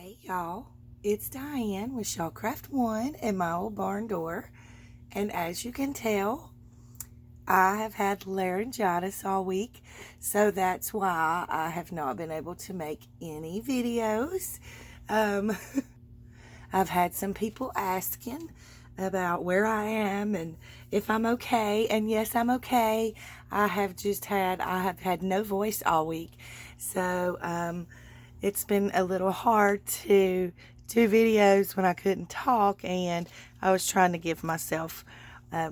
Hey y'all, it's Diane with Shawcraft One and my old barn door. And as you can tell, I have had laryngitis all week, so that's why I have not been able to make any videos. Um, I've had some people asking about where I am and if I'm okay, and yes, I'm okay. I have had no voice all week, so it's been a little hard to do videos when I couldn't talk, and I was trying to give myself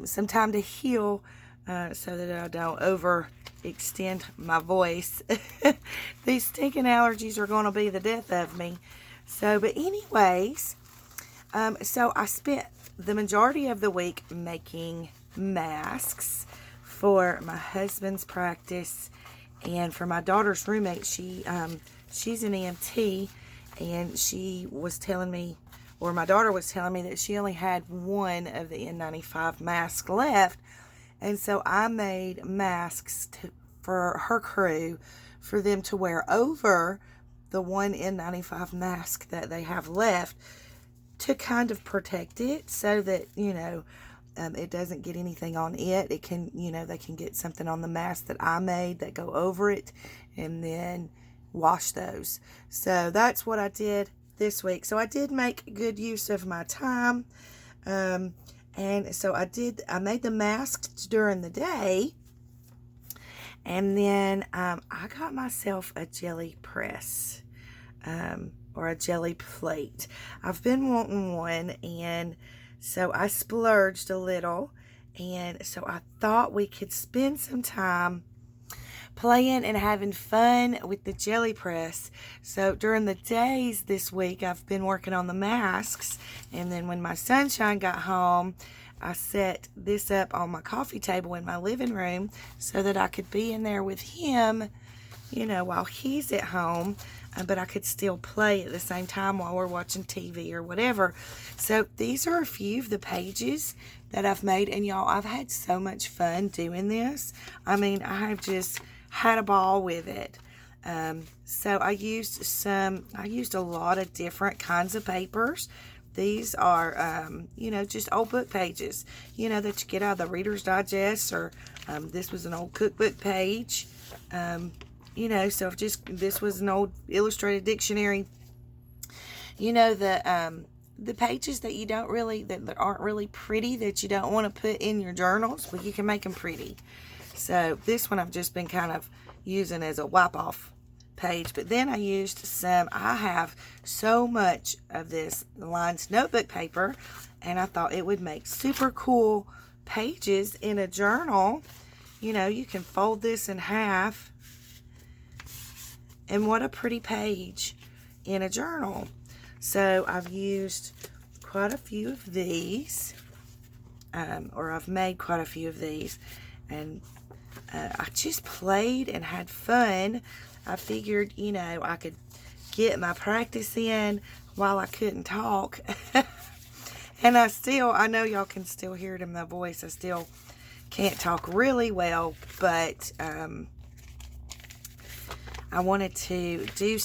some time to heal so that I don't overextend my voice. These stinking allergies are going to be the death of me. But anyways, so I spent the majority of the week making masks for my husband's practice and for my daughter's roommate. She's an EMT, and she was telling me, or my daughter was telling me, that she only had one of the N95 masks left. And so I made masks for her crew for them to wear over the one N95 mask that they have left, to kind of protect it so that, it doesn't get anything on it. It can, they can get something on the mask that I made that go over it, and then wash those. So that's what I did this week. So I did make good use of my time. And so I made the masks during the day. And then I got myself a jelly press. Or a jelly plate. I've been wanting one, and so I splurged a little, and so I thought we could spend some time playing and having fun with the jelly press. So during the days this week, I've been working on the masks, and then when my sunshine got home, I set this up on my coffee table in my living room so that I could be in there with him, while he's at home, but I could still play at the same time while we're watching TV or whatever. So these are a few of the pages that I've made, and y'all, I've had so much fun doing this. I mean, I have just had a ball with it. So I used a lot of different kinds of papers. These are, just old book pages, that you get out of the Reader's Digest, or this was an old cookbook page. So this was an old illustrated dictionary. The pages that aren't really pretty, that you don't want to put in your journals, well, you can make them pretty. So this one I've just been kind of using as a wipe off page. But then I have so much of this Lines notebook paper, and I thought it would make super cool pages in a journal. You can fold this in half, and what a pretty page in a journal. So I've used quite a few of these, or I've made quite a few of these, and I just played and had fun. I figured, I could get my practice in while I couldn't talk. And I know y'all can still hear it in my voice. I still can't talk really well, but I wanted to do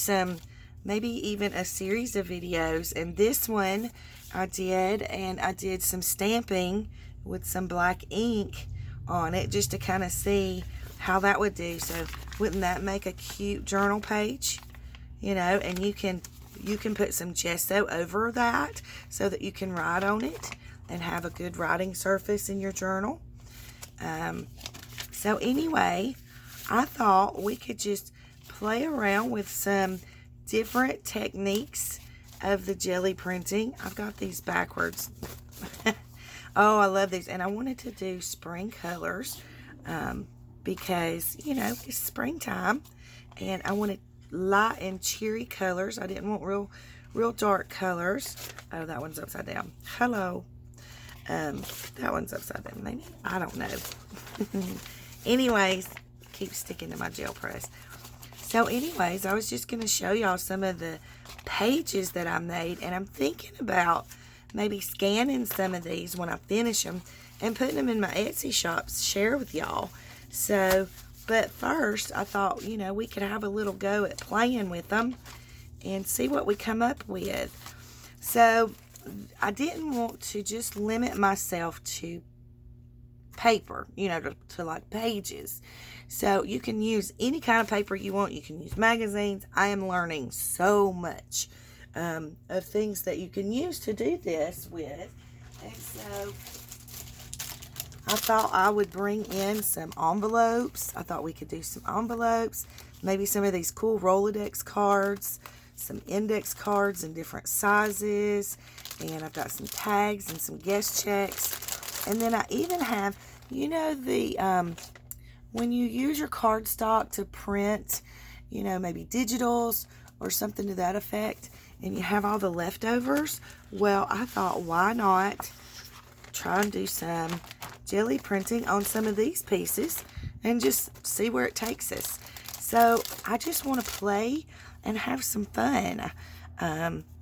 maybe even a series of videos. And this one I did some stamping with some black ink on it, just to kind of see how that would do. So wouldn't that make a cute journal page? And you can put some gesso over that so that you can write on it and have a good writing surface in your journal. So anyway, I thought we could just play around with some different techniques of the jelly printing. I've got these backwards. Oh, I love these. And I wanted to do spring colors because, it's springtime, and I wanted light and cheery colors. I didn't want real dark colors. Oh, that one's upside down. Hello. That one's upside down, maybe. I don't know. Anyways, keep sticking to my gel press. So anyways, I was just going to show y'all some of the pages that I made, and I'm thinking about maybe scanning some of these when I finish them and putting them in my Etsy shop to share with y'all. So, but first I thought, we could have a little go at playing with them and see what we come up with. So I didn't want to just limit myself to paper, to like pages. So you can use any kind of paper you want. You can use magazines. I am learning so much of things that you can use to do this with. And so I thought I would bring in some envelopes. I thought we could do some envelopes, maybe some of these cool Rolodex cards, some index cards in different sizes, and I've got some tags and some guest checks. And then I even have, when you use your cardstock to print, maybe digitals or something to that effect, and you have all the leftovers, well, I thought, why not try and do some jelly printing on some of these pieces and just see where it takes us. So I just want to play and have some fun.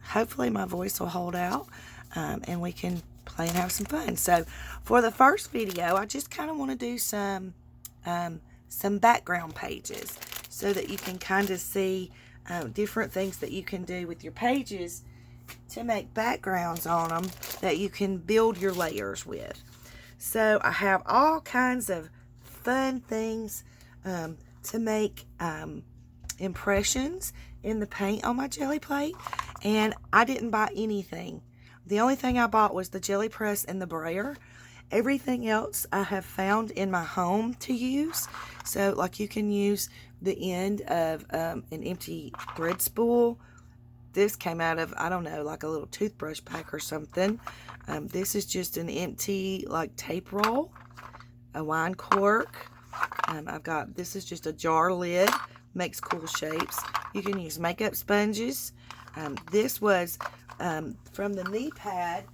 Hopefully my voice will hold out, and we can play and have some fun. So for the first video, I just kind of want to do some background pages so that you can kind of see different things that you can do with your pages to make backgrounds on them that you can build your layers with. So I have all kinds of fun things to make impressions in the paint on my jelly plate, and I didn't buy anything. The only thing I bought was the jelly press and the brayer. Everything else I have found in my home to use. So like you can use the end of an empty thread spool. This came out of, I don't know, like a little toothbrush pack or something. This is just an empty like tape roll, a wine cork. This is just a jar lid, makes cool shapes. You can use makeup sponges. This was from the knee pad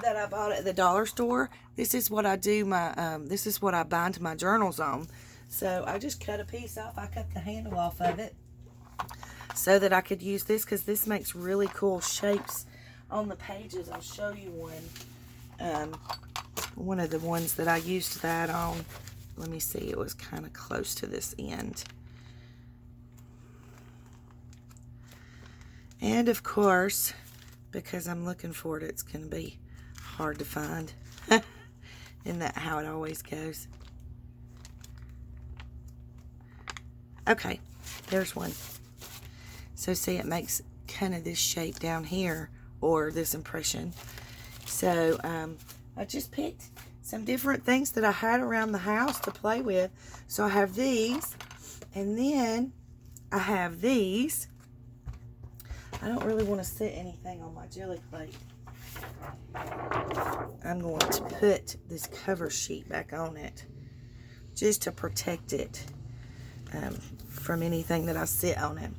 that I bought at the dollar store. This is what I do this is what I bind my journals on. So I just cut a piece off. I cut the handle off of it so that I could use this, because this makes really cool shapes on the pages. I'll show you one of the ones that I used that on. Let me see, it was kind of close to this end. And of course, because I'm looking for it, it's going to be hard to find. Isn't that how it always goes? Okay, there's one. So see, it makes kind of this shape down here, or this impression. So I just picked some different things that I had around the house to play with. So I have these, and then I have these. I don't really want to set anything on my jelly plate. I'm going to put this cover sheet back on it just to protect it from anything that I sit on it.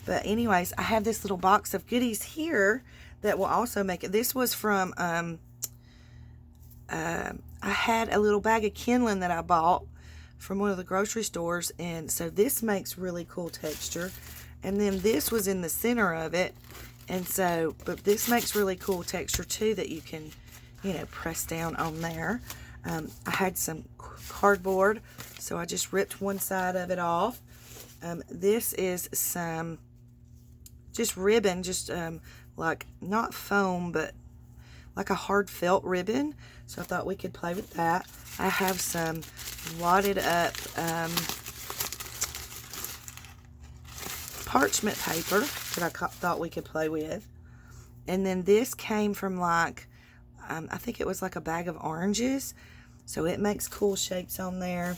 But anyways, I have this little box of goodies here that will also make it. This was from, I had a little bag of kindling that I bought from one of the grocery stores, and so this makes really cool texture. And then this was in the center of it, and so, but this makes really cool texture too that you can, press down on there. I had some cardboard, so I just ripped one side of it off. This is some just ribbon, just like not foam, but like a hard felt ribbon. So I thought we could play with that. I have some wadded up parchment paper that I thought we could play with. And then this came from like, I think it was like a bag of oranges. So it makes cool shapes on there.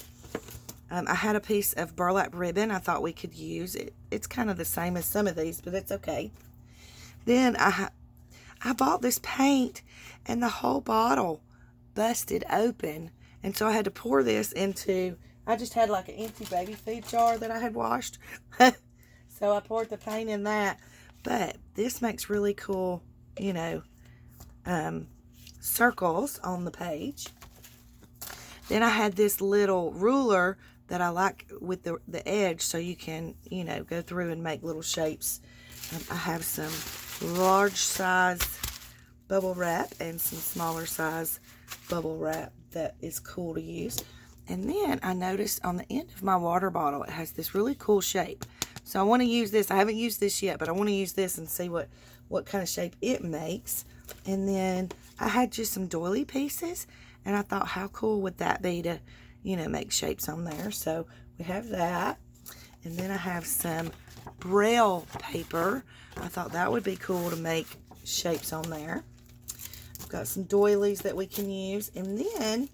I had a piece of burlap ribbon I thought we could use. It's kind of the same as some of these, but it's okay. Then I bought this paint, and the whole bottle busted open. And so I had to pour this into, I just had like an empty baby food jar that I had washed. So I poured the paint in that. But this makes really cool, circles on the page. Then I had this little ruler that I like with the edge, so you can, go through and make little shapes. I have some large size bubble wrap and some smaller size bubble wrap that is cool to use. And then I noticed on the end of my water bottle, it has this really cool shape. So I want to use this. I haven't used this yet, but I want to use this and see what kind of shape it makes. And then I had just some doily pieces, and I thought, how cool would that be to, you know, make shapes on there. So we have that. And then I have some Braille paper. I thought that would be cool to make shapes on there. I've got some doilies that we can use. And then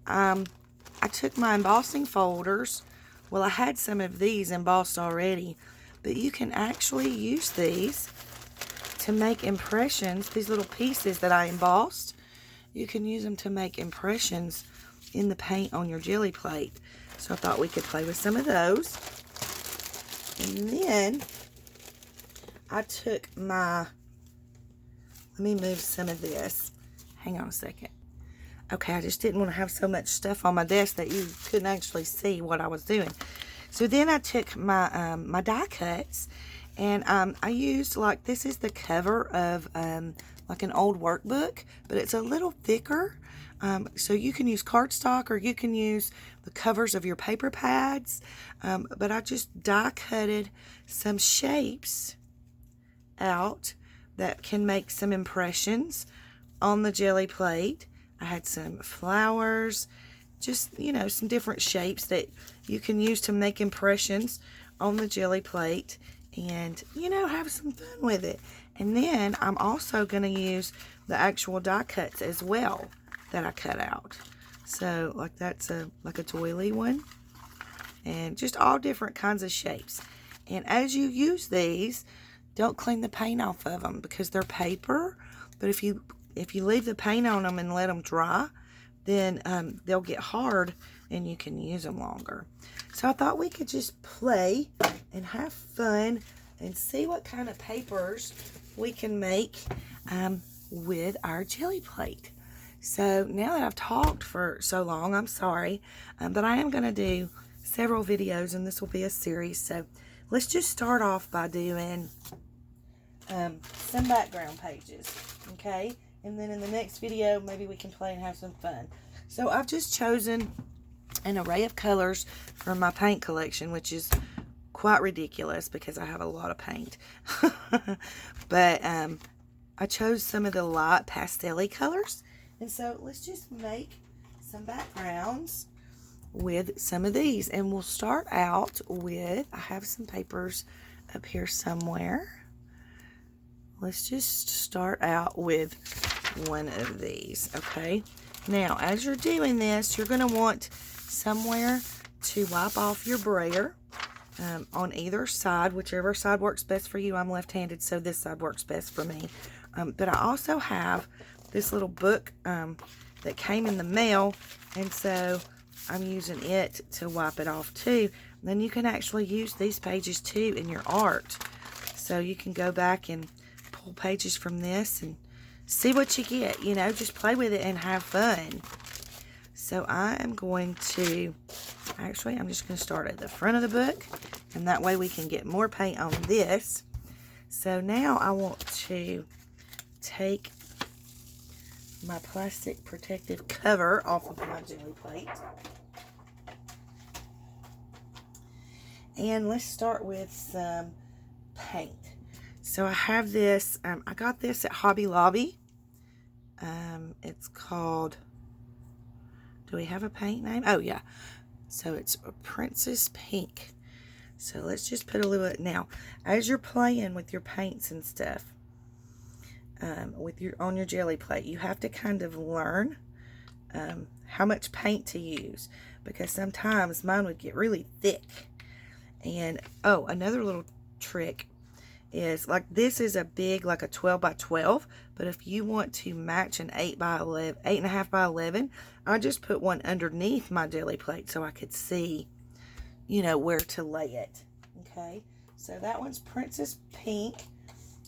I took my embossing folders. Well, I had some of these embossed already, but you can actually use these to make impressions. These little pieces that I embossed, you can use them to make impressions in the paint on your jelly plate. So I thought we could play with some of those. And then I took my, let me move some of this. Hang on a second. Okay, I just didn't want to have so much stuff on my desk that you couldn't actually see what I was doing. So then I took my my die cuts, and I used, like, this is the cover of like an old workbook, but it's a little thicker. So you can use cardstock, or you can use the covers of your paper pads. But I just die cutted some shapes out that can make some impressions on the jelly plate. I had some flowers, just, you know, some different shapes that you can use to make impressions on the jelly plate and, you know, have some fun with it. And then I'm also going to use the actual die cuts as well that I cut out. So, like, that's like a doily one, and just all different kinds of shapes. And as you use these, don't clean the paint off of them because they're paper. But if you leave the paint on them and let them dry, then they'll get hard and you can use them longer. So I thought we could just play and have fun and see what kind of papers we can make with our jelly plate. So now that I've talked for so long, I'm sorry, but I am going to do several videos, and this will be a series. So let's just start off by doing some background pages, okay? And then in the next video, maybe we can play and have some fun. So I've just chosen an array of colors from my paint collection, which is quite ridiculous because I have a lot of paint. But I chose some of the light pastel-y colors. And so let's just make some backgrounds with some of these. And we'll start out with, I have some papers up here somewhere. Let's just start out with one of these, okay? Now, as you're doing this, you're going to want somewhere to wipe off your brayer on either side, whichever side works best for you. I'm left-handed, so this side works best for me. But I also have this little book that came in the mail, and so I'm using it to wipe it off too. And then you can actually use these pages too in your art. So you can go back and pull pages from this and see what you get, you know, just play with it and have fun. So I am going to, actually, I'm just going to start at the front of the book, and that way we can get more paint on this. So now I want to take my plastic protective cover off of my jelly plate. And let's start with some paint. So I have this, I got this at Hobby Lobby. It's called, do we have a paint name? Oh yeah. So it's a Princess Pink. So let's just put a little bit, now as you're playing with your paints and stuff, on your jelly plate, you have to kind of learn how much paint to use, because sometimes mine would get really thick. And oh, another little trick is, like, this is a big, like a 12 by 12, but if you want to match an 8 by 11, 8.5 by 11, I just put one underneath my jelly plate so I could see, you know, where to lay it. Okay, so that one's Princess Pink,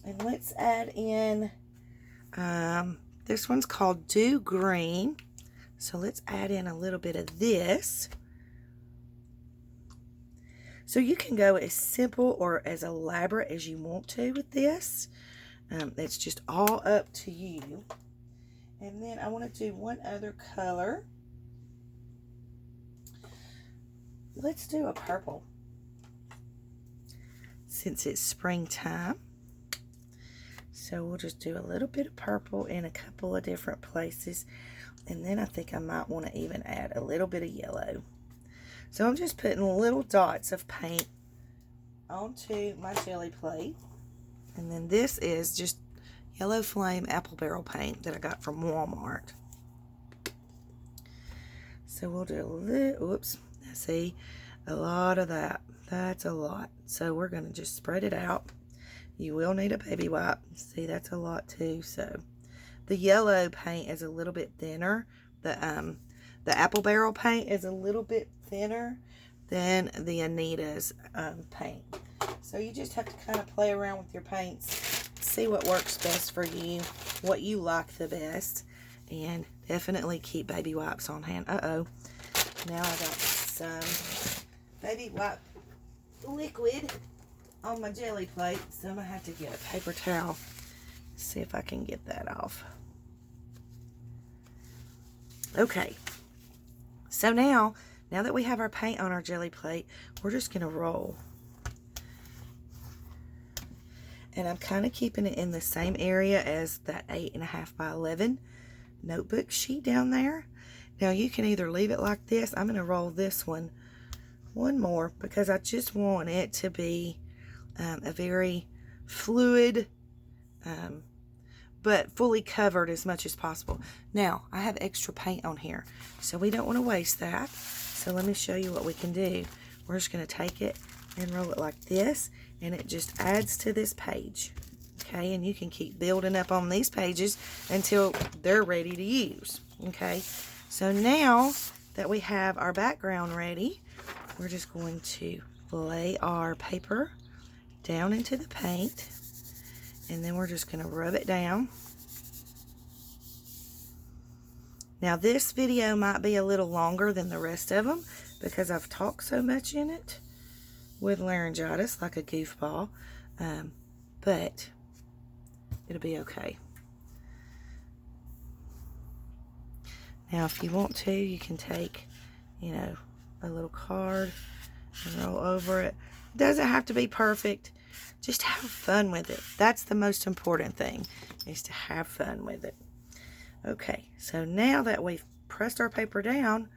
and let's add in this one's called Dew Green. So let's add in a little bit of this. So you can go as simple or as elaborate as you want to with this. It's just all up to you. And then I want to do one other color. Let's do a purple. since it's springtime. So we'll just do a little bit of purple in a couple of different places. And then I think I might want to even add a little bit of yellow. So I'm just putting little dots of paint onto my Gelli plate. And then this is just Yellow Flame apple barrel paint that I got from Walmart. So we'll do a little, oops, see, a lot of that. That's a lot. So we're going to just spread it out. You will need a baby wipe. See, that's a lot too. So the yellow paint is a little bit thinner. The apple barrel paint is a little bit thinner than the Anita's paint. So you just have to kind of play around with your paints, see what works best for you, what you like the best, and definitely keep baby wipes on hand. Uh-oh. Now I got some baby wipe liquid on my Gelli plate, so I'm going to have to get a paper towel, see if I can get that off. Okay, so now that we have our paint on our Gelli plate, we're just going to roll. And I'm kind of keeping it in the same area as that 8.5 by 11 notebook sheet down there. Now you can either leave it like this. I'm going to roll this one more because I just want it to be a very fluid, but fully covered as much as possible. Now, I have extra paint on here, so we don't want to waste that. So let me show you what we can do. We're just going to take it and roll it like this, and it just adds to this page. Okay, and you can keep building up on these pages until they're ready to use. Okay, so now that we have our background ready, we're just going to lay our paper down into the paint, and then we're just going to rub it down. Now this video might be a little longer than the rest of them because I've talked so much in it with laryngitis like a goofball, but it'll be okay. Now if you want to, you can take, you know, a little card and roll over it. It doesn't have to be perfect. Just have fun with it. That's the most important thing, is to have fun with it. Okay, so now that we've pressed our paper down,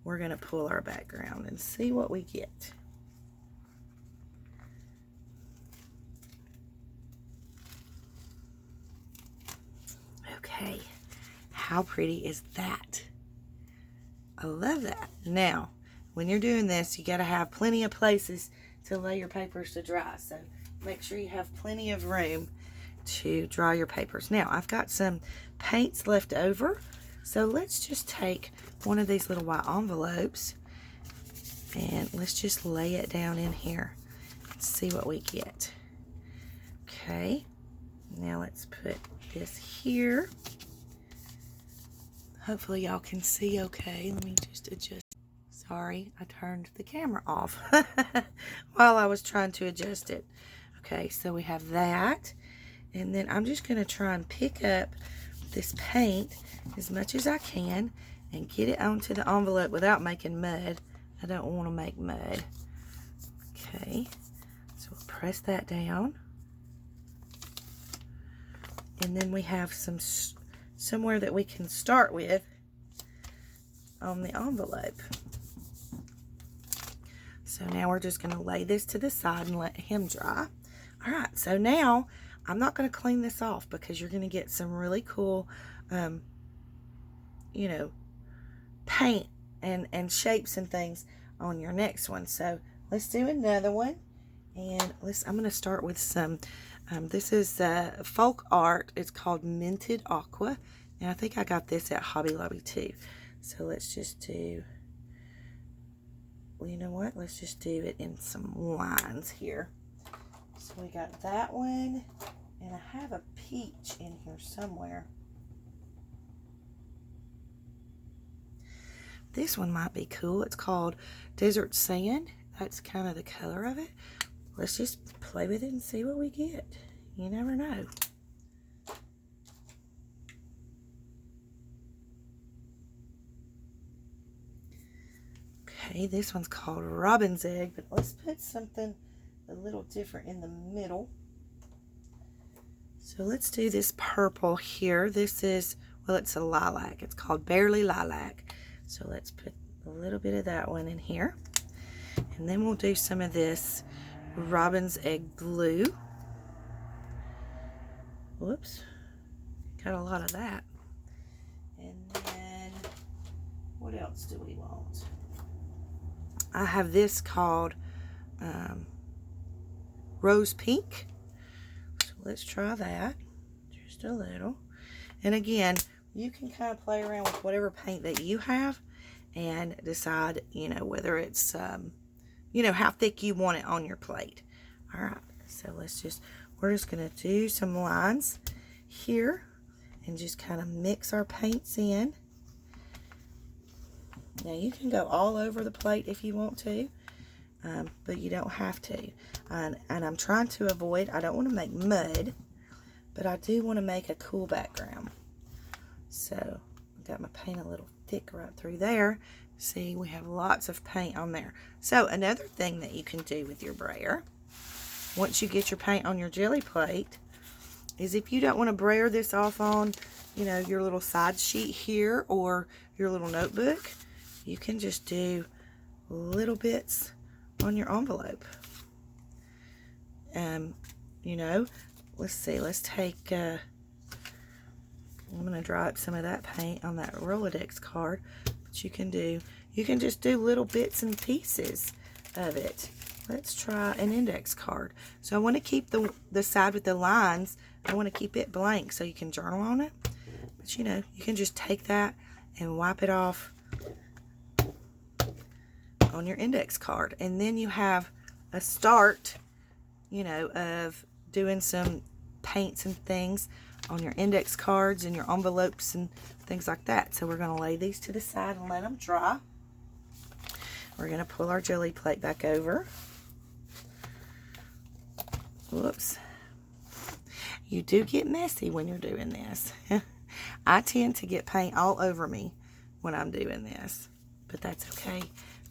we're going to pull our background and see what we get. Okay, how pretty is that? I love that. Now, when you're doing this, you got to have plenty of places to lay your papers to dry. So make sure you have plenty of room to dry your papers. Now, I've got some paints left over. So let's just take one of these little white envelopes and let's just lay it down in here and see what we get. Okay, now let's put this here. Hopefully y'all can see okay. Let me just adjust. Sorry, I turned the camera off while I was trying to adjust it. Okay, so we have that. And then I'm just going to try and pick up this paint as much as I can and get it onto the envelope without making mud. I don't want to make mud. Okay, so we'll press that down. And then we have somewhere that we can start with on the envelope. So now we're just going to lay this to the side and let him dry. All right, so now I'm not going to clean this off because you're going to get some really cool, you know, paint and shapes and things on your next one. So let's do another one. And I'm going to start with some, this is folk art. It's called Minted Aqua. And I think I got this at Hobby Lobby too. So let's just do, well, you know what? Let's just do it in some lines here. So we got that one, and I have a peach in here somewhere. This one might be cool. It's called Desert Sand. That's kind of the color of it. Let's just play with it and see what we get. You never know. Okay, this one's called Robin's Egg, but let's put something a little different in the middle. So let's do this purple here. This is, well, it's a lilac. It's called Barely Lilac. So let's put a little bit of that one in here. And then we'll do some of this Robin's Egg Blue. Whoops, got a lot of that. And then, what else do we want? I have this called Rose Pink. So let's try that, just a little. And again, you can kind of play around with whatever paint that you have and decide, you know, whether it's, you know, how thick you want it on your plate. All right, so we're just going to do some lines here and just kind of mix our paints in. Now you can go all over the plate if you want to, but you don't have to. And I'm trying to avoid, I don't want to make mud, but I do want to make a cool background. So I've got my paint a little thick right through there. See, we have lots of paint on there. So another thing that you can do with your brayer, once you get your paint on your Gelli plate, is if you don't want to brayer this off on, you know, your little side sheet here or your little notebook, you can just do little bits on your envelope. You know, let's see, let's take, I'm going to dry up some of that paint on that Rolodex card. But you can just do little bits and pieces of it. Let's try an index card. So I want to keep the side with the lines, I want to keep it blank so you can journal on it. But you know, you can just take that and wipe it off on your index card. And then you have a start, you know, of doing some paints and things on your index cards and your envelopes and things like that. So we're going to lay these to the side and let them dry. We're going to pull our Gelli plate back over. Whoops. You do get messy when you're doing this. I tend to get paint all over me when I'm doing this, but that's okay.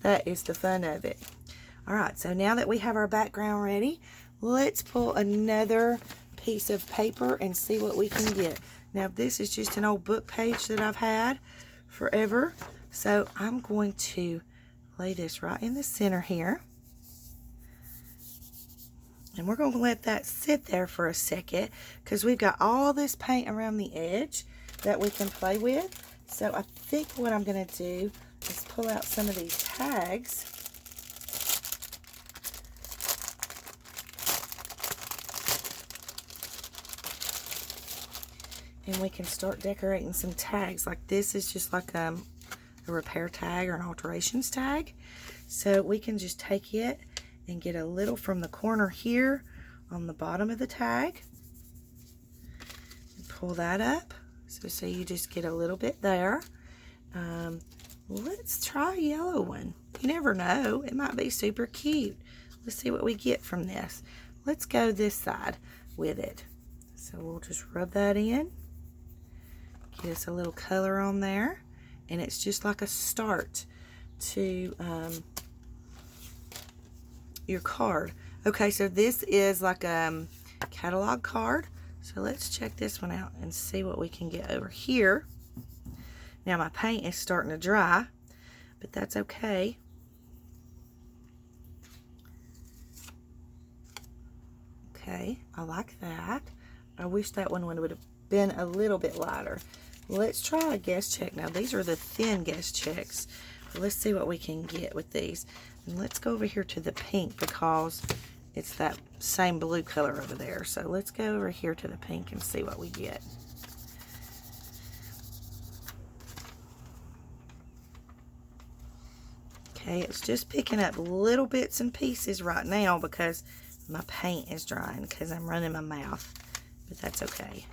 That is the fun of it. All right, so now that we have our background ready, let's pull another piece of paper and see what we can get. Now, this is just an old book page that I've had forever, so I'm going to lay this right in the center here. And we're going to let that sit there for a second because we've got all this paint around the edge that we can play with. So I think what I'm going to do is pull out some of these tags. And we can start decorating some tags. Like this is just like a repair tag or an alterations tag. So we can just take it and get a little from the corner here on the bottom of the tag. And pull that up. So you just get a little bit there. Let's try a yellow one. You never know. It might be super cute. Let's see what we get from this. Let's go this side with it. So we'll just rub that in. Get us a little color on there. And it's just like a start to your card. Okay, so this is like a catalog card. So let's check this one out and see what we can get over here. Now my paint is starting to dry, but that's okay. Okay, I like that. I wish that one would have been a little bit lighter. Let's try a guess check. Now these are the thin guess checks. Let's see what we can get with these. And let's go over here to the pink because it's that same blue color over there. So let's go over here to the pink and see what we get. Okay, it's just picking up little bits and pieces right now because my paint is drying because I'm running my mouth, but that's okay.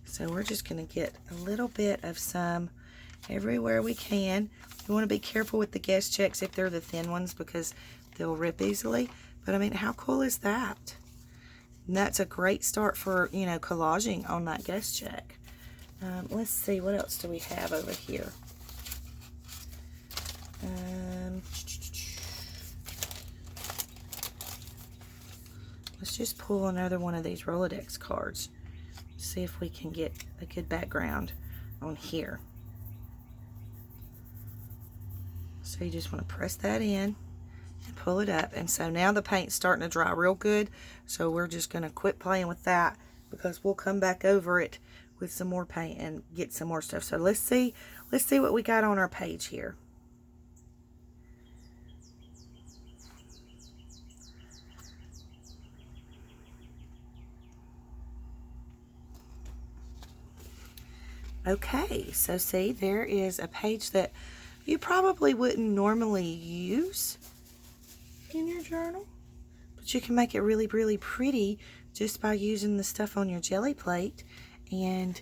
So we're just going to get a little bit of some everywhere we can. You want to be careful with the guess checks if they're the thin ones because they'll rip easily. But I mean, how cool is that? And that's a great start for, you know, collaging on that guess check. Let's see, what else do we have over here? let's just pull another one of these Rolodex cards. See if we can get a good background on here. So you just want to press that in and pull it up. And so now the paint's starting to dry real good. So we're just going to quit playing with that because we'll come back over it with some more paint and get some more stuff. So let's see what we got on our page here. Okay, so see, there is a page that you probably wouldn't normally use in your journal, but you can make it really, really pretty just by using the stuff on your Gelli plate. And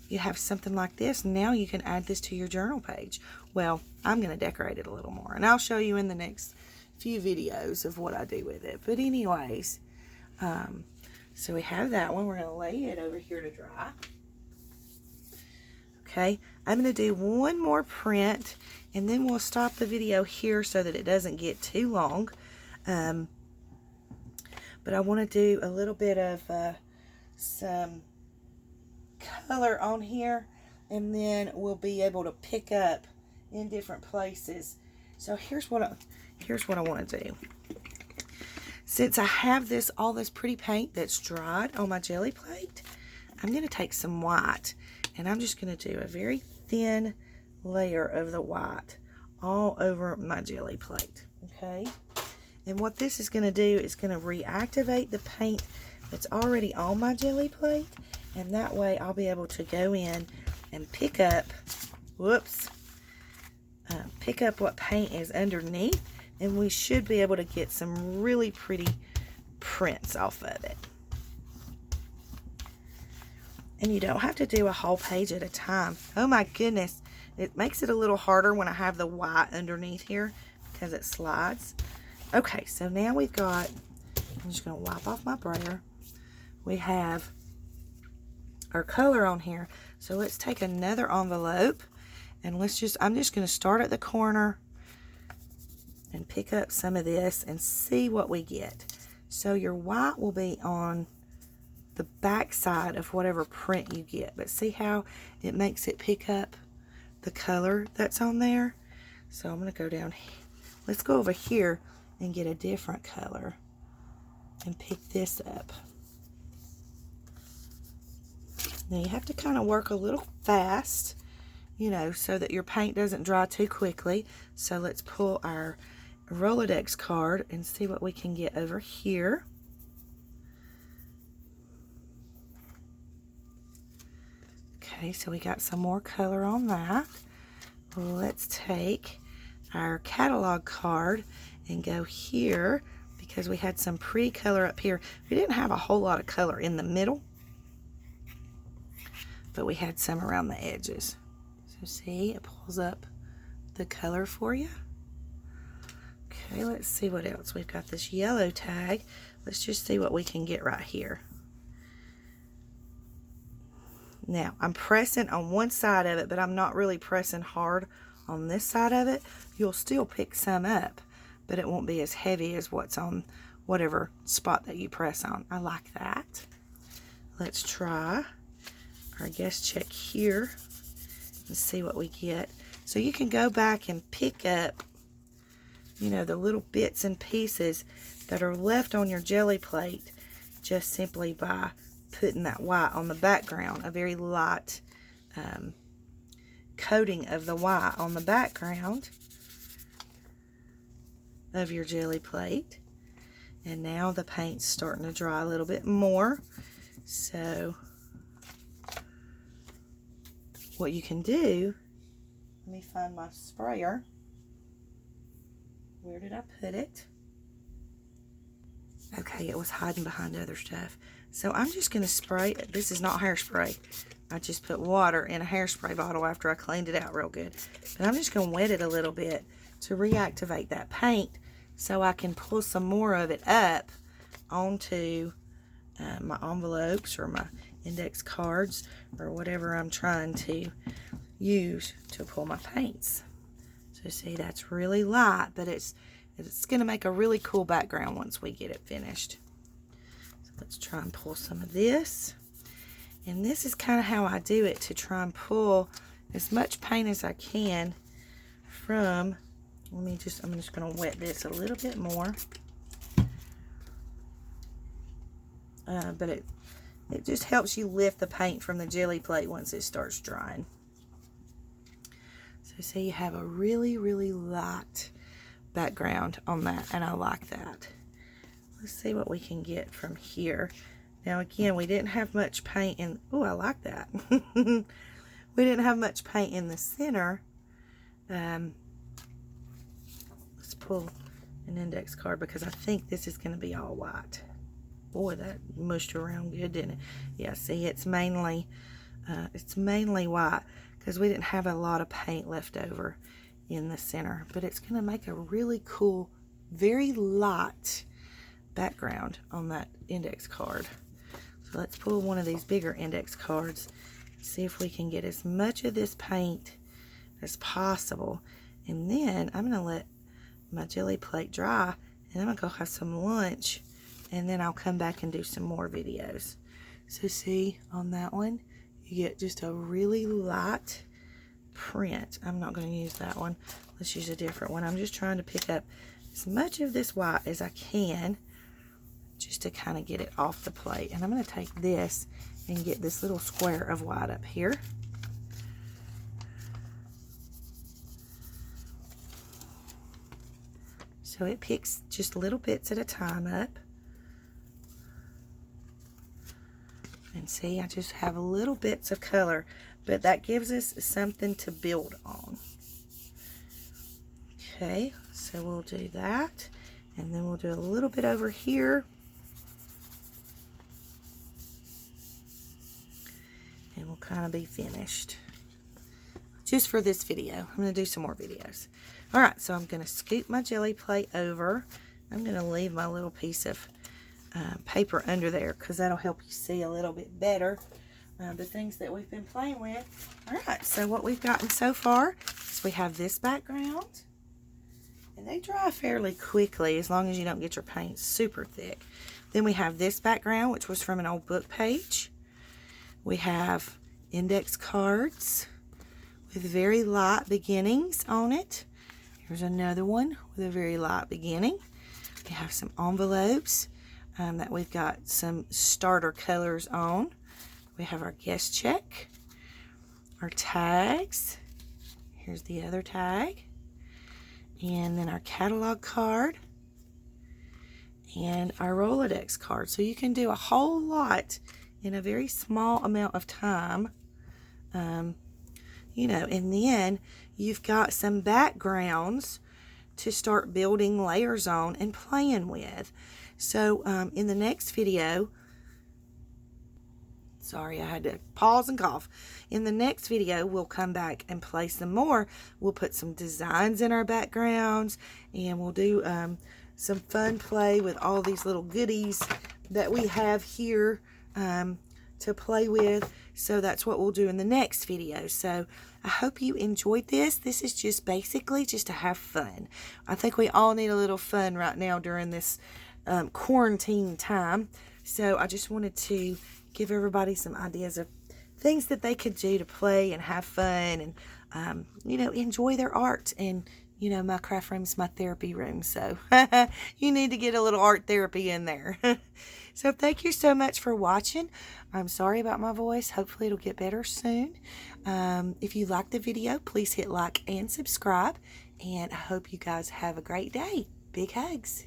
you have something like this. Now you can add this to your journal page. Well, I'm going to decorate it a little more, and I'll show you in the next few videos of what I do with it. But anyways, so we have that one. We're going to lay it over here to dry. Okay, I'm going to do one more print, and then we'll stop the video here so that it doesn't get too long. But I want to do a little bit of some color on here, and then we'll be able to pick up in different places. So here's what I want to do. Since I have all this pretty paint that's dried on my Gelli plate, I'm going to take some white, and I'm just going to do a very thin layer of the white all over my Gelli plate. Okay, and what this is going to do is going to reactivate the paint that's already on my Gelli plate, and that way I'll be able to go in and pick up what paint is underneath, and we should be able to get some really pretty prints off of it. And you don't have to do a whole page at a time. Oh my goodness, it makes it a little harder when I have the white underneath here because it slides. Okay, so now we've got, I'm just going to wipe off my brayer. We have our color on here. So let's take another envelope, and I'm just going to start at the corner and pick up some of this and see what we get. So your white will be on the back side of whatever print you get, but see how it makes it pick up the color that's on there. So I'm going to go down here. Let's go over here and get a different color and pick this up. Now you have to kind of work a little fast, you know, so that your paint doesn't dry too quickly. So let's pull our Rolodex card and see what we can get over here. Okay, so we got some more color on that. Let's take our catalog card and go here because we had some pretty color up here. We didn't have a whole lot of color in the middle, but we had some around the edges. So see, it pulls up the color for you. Okay, let's see what else. We've got this yellow tag. Let's just see what we can get right here. Now, I'm pressing on one side of it, but I'm not really pressing hard on this side of it. You'll still pick some up, but it won't be as heavy as what's on whatever spot that you press on. I like that. Let's try our guest check here and see what we get. So you can go back and pick up, you know, the little bits and pieces that are left on your Gelli plate just simply by putting that white on the background, a very light coating of the white on the background of your Gelli plate. And now the paint's starting to dry a little bit more. So what you can do, let me find my sprayer. Where did I put it? Okay, it was hiding behind other stuff. So I'm just going to spray. This is not hairspray. I just put water in a hairspray bottle after I cleaned it out real good. But I'm just going to wet it a little bit to reactivate that paint so I can pull some more of it up onto my envelopes or my index cards or whatever I'm trying to use to pull my paints. So see, that's really light, but it's It's going to make a really cool background once we get it finished. So let's try and pull some of this. And this is kind of how I do it, to try and pull as much paint as I can from, I'm just going to wet this a little bit more. But it just helps you lift the paint from the jelly plate once it starts drying. So see, you have a really, really light background on that, and I like that. Let's see what we can get from here. Now again, we didn't have much paint in, oh, I like that. We didn't have much paint in the center. Let's pull an index card because I think this is going to be all white. Boy, that mushed around good, didn't it? Yeah, see, it's mainly white because we didn't have a lot of paint left over in the center. But it's going to make a really cool, very light background on that index card. So let's pull one of these bigger index cards, see if we can get as much of this paint as possible. And then I'm going to let my jelly plate dry, and I'm going to go have some lunch, and then I'll come back and do some more videos. So see, on that one, you get just a really light print. I'm not going to use that one. Let's use a different one. I'm just trying to pick up as much of this white as I can, just to kind of get it off the plate. And I'm going to take this and get this little square of white up here. So it picks just little bits at a time up. And see, I just have little bits of color, but that gives us something to build on. Okay, so we'll do that, and then we'll do a little bit over here. And we'll kind of be finished. Just for this video. I'm going to do some more videos. Alright, so I'm going to scoop my jelly plate over. I'm going to leave my little piece of paper under there because that'll help you see a little bit better the things that we've been playing with. Alright, so what we've gotten so far is we have this background. And they dry fairly quickly as long as you don't get your paint super thick. Then we have this background, which was from an old book page. We have index cards with very light beginnings on it. Here's another one with a very light beginning. We have some envelopes that we've got some starter colors on. We have our guest check, our tags. Here's the other tag. And then our catalog card and our Rolodex card. So you can do a whole lot in a very small amount of time, you know, and then you've got some backgrounds to start building layers on and playing with. So in the next video, sorry, I had to pause and cough. In the next video, we'll come back and play some more. We'll put some designs in our backgrounds, and we'll do some fun play with all these little goodies that we have here to play with. So that's what we'll do in the next video. So I hope you enjoyed this. This is just basically just to have fun. I think we all need a little fun right now during this quarantine time. So I just wanted to give everybody some ideas of things that they could do to play and have fun and you know, enjoy their art. And you know, my craft room is my therapy room, so you need to get a little art therapy in there. So thank you so much for watching. I'm sorry about my voice. Hopefully it'll get better soon. If you liked the video, please hit like and subscribe. And I hope you guys have a great day. Big hugs.